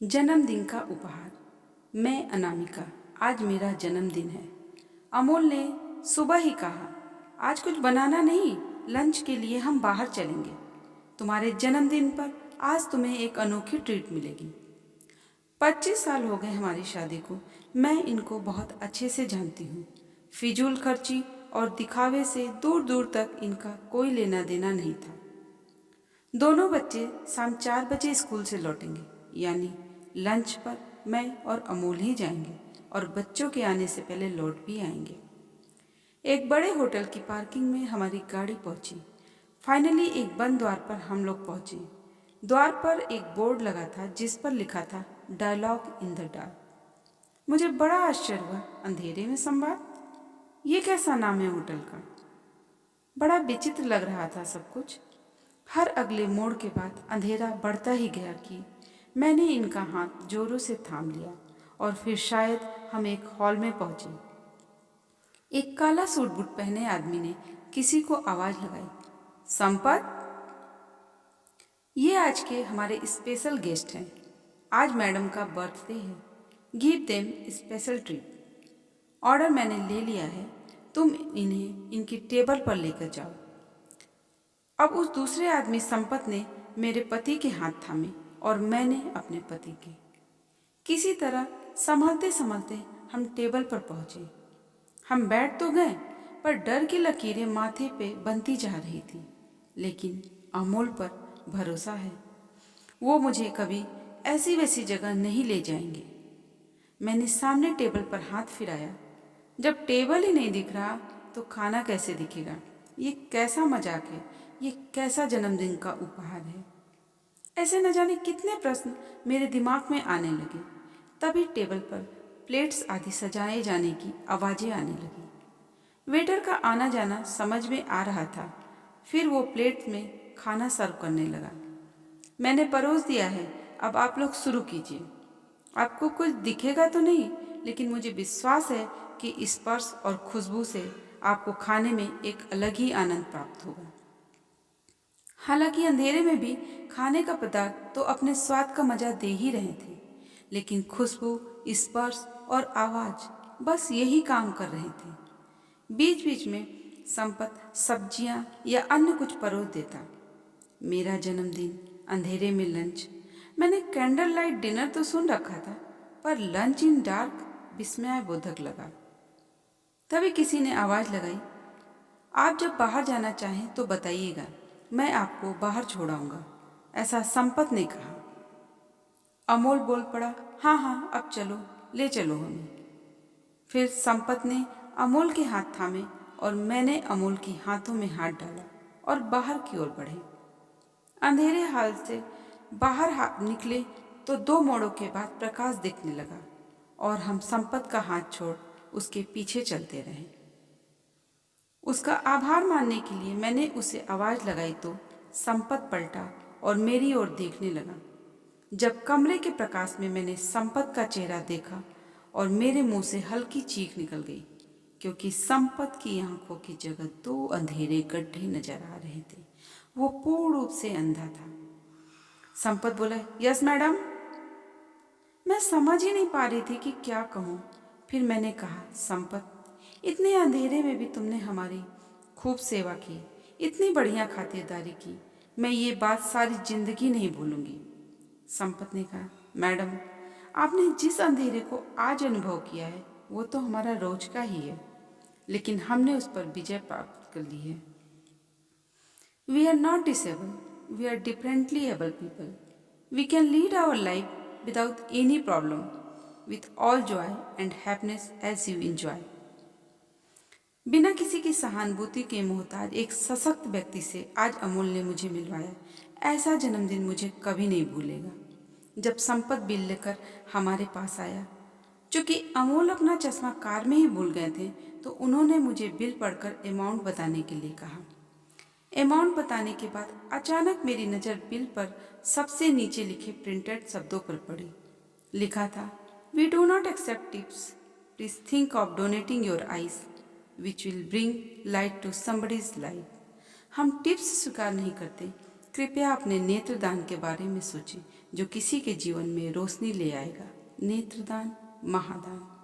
जन्मदिन का उपहार। मैं अनामिका, आज मेरा जन्मदिन है। अमोल ने सुबह ही कहा, आज कुछ बनाना नहीं, लंच के लिए हम बाहर चलेंगे। तुम्हारे जन्मदिन पर आज तुम्हें एक अनोखी ट्रीट मिलेगी। 25 साल हो गए हमारी शादी को। मैं इनको बहुत अच्छे से जानती हूँ। फिजूल खर्ची और दिखावे से दूर दूर तक इनका कोई लेना देना नहीं था। दोनों बच्चे शाम 4 बजे स्कूल से लौटेंगे, यानी लंच पर मैं और अमोल ही जाएंगे और बच्चों के आने से पहले लौट भी आएंगे। एक बड़े होटल की पार्किंग में हमारी गाड़ी पहुंची। फाइनली एक बंद द्वार पर हम लोग पहुंचे। द्वार पर एक बोर्ड लगा था जिस पर लिखा था डायलॉग इन द डार्क। मुझे बड़ा आश्चर्य हुआ, अंधेरे में संवाद, ये कैसा नाम है होटल का। बड़ा विचित्र लग रहा था सब कुछ। हर अगले मोड़ के बाद अंधेरा बढ़ता ही गया कि मैंने इनका हाथ जोरों से थाम लिया और फिर शायद हम एक हॉल में पहुंचे। एक काला सूट बूट पहने आदमी ने किसी को आवाज लगाई, संपत, ये आज के हमारे स्पेशल गेस्ट हैं। आज मैडम का बर्थडे है, give them special treat. Order मैंने ले लिया है, तुम इन्हें इनकी टेबल पर लेकर जाओ। अब उस दूसरे आदमी संपत ने मेरे पति के हाथ थामे और मैंने अपने पति के। किसी तरह संभलते संभलते हम टेबल पर पहुंचे। हम बैठ तो गए, पर डर की लकीरें माथे पे बनती जा रही थी। लेकिन अमोल पर भरोसा है, वो मुझे कभी ऐसी वैसी जगह नहीं ले जाएंगे। मैंने सामने टेबल पर हाथ फिराया। जब टेबल ही नहीं दिख रहा तो खाना कैसे दिखेगा। ये कैसा मजाक है, ये कैसा जन्मदिन का उपहार है। ऐसे न जाने कितने प्रश्न मेरे दिमाग में आने लगे। तभी टेबल पर प्लेट्स आदि सजाए जाने की आवाज़ें आने लगी। वेटर का आना जाना समझ में आ रहा था। फिर वो प्लेट में खाना सर्व करने लगा। मैंने परोस दिया है, अब आप लोग शुरू कीजिए। आपको कुछ दिखेगा तो नहीं, लेकिन मुझे विश्वास है कि स्पर्श और खुशबू से आपको खाने में एक अलग ही आनंद प्राप्त होगा। हालांकि अंधेरे में भी खाने का पदार्थ तो अपने स्वाद का मजा दे ही रहे थे, लेकिन खुशबू, स्पर्श और आवाज बस यही काम कर रहे थे। बीच बीच में संपत सब्जियां या अन्य कुछ परोस देता। मेरा जन्मदिन, अंधेरे में लंच। मैंने कैंडल लाइट डिनर तो सुन रखा था, पर लंच इन डार्क विस्मयबोधक लगा। तभी किसी ने आवाज लगाई, आप जब बाहर जाना चाहें तो बताइएगा, मैं आपको बाहर छोड़ाऊंगा, ऐसा संपत ने कहा। अमोल बोल पड़ा, हाँ हाँ अब चलो, ले चलो हमें। फिर संपत ने अमोल के हाथ थामे और मैंने अमोल के हाथों में हाथ डाला और बाहर की ओर बढ़े। अंधेरे हाल से बाहर निकले तो 2 मोड़ों के बाद प्रकाश दिखने लगा और हम संपत का हाथ छोड़ उसके पीछे चलते रहे। उसका आभार मानने के लिए मैंने उसे आवाज लगाई तो संपत पलटा और मेरी ओर देखने लगा। जब कमरे के प्रकाश में मैंने संपत का चेहरा देखा और मेरे मुंह से हल्की चीख निकल गई, क्योंकि संपत की आंखों की जगह 2 अंधेरे गड्ढे नजर आ रहे थे। वो पूर्ण रूप से अंधा था। संपत बोला, यस मैडम। मैं समझ ही नहीं पा रही थी कि क्या कहूँ। फिर मैंने कहा, संपत, इतने अंधेरे में भी तुमने हमारी खूब सेवा की, इतनी बढ़िया खातिरदारी की, मैं ये बात सारी जिंदगी नहीं भूलूंगी। संपत ने कहा, मैडम, आपने जिस अंधेरे को आज अनुभव किया है वो तो हमारा रोज का ही है, लेकिन हमने उस पर विजय प्राप्त कर ली है। We are not disable, we are differently able people. We can lead our life without any problem, with all joy and happiness as you enjoy। बिना किसी की सहानुभूति के मोहताज एक सशक्त व्यक्ति से आज अमोल ने मुझे मिलवाया। ऐसा जन्मदिन मुझे कभी नहीं भूलेगा। जब संपत बिल लेकर हमारे पास आया, चूंकि अमोल अपना चश्मा कार में ही भूल गए थे, तो उन्होंने मुझे बिल पढ़कर अमाउंट बताने के लिए कहा। अमाउंट बताने के बाद अचानक मेरी नज़र बिल पर सबसे नीचे लिखे प्रिंटेड शब्दों पर पड़ी। लिखा था, We do not accept tips. Please think of donating your eyes, which will bring light to somebody's life। हम टिप्स स्वीकार नहीं करते, कृपया अपने नेत्रदान के बारे में सोचें, जो किसी के जीवन में रोशनी ले आएगा। नेत्रदान महादान।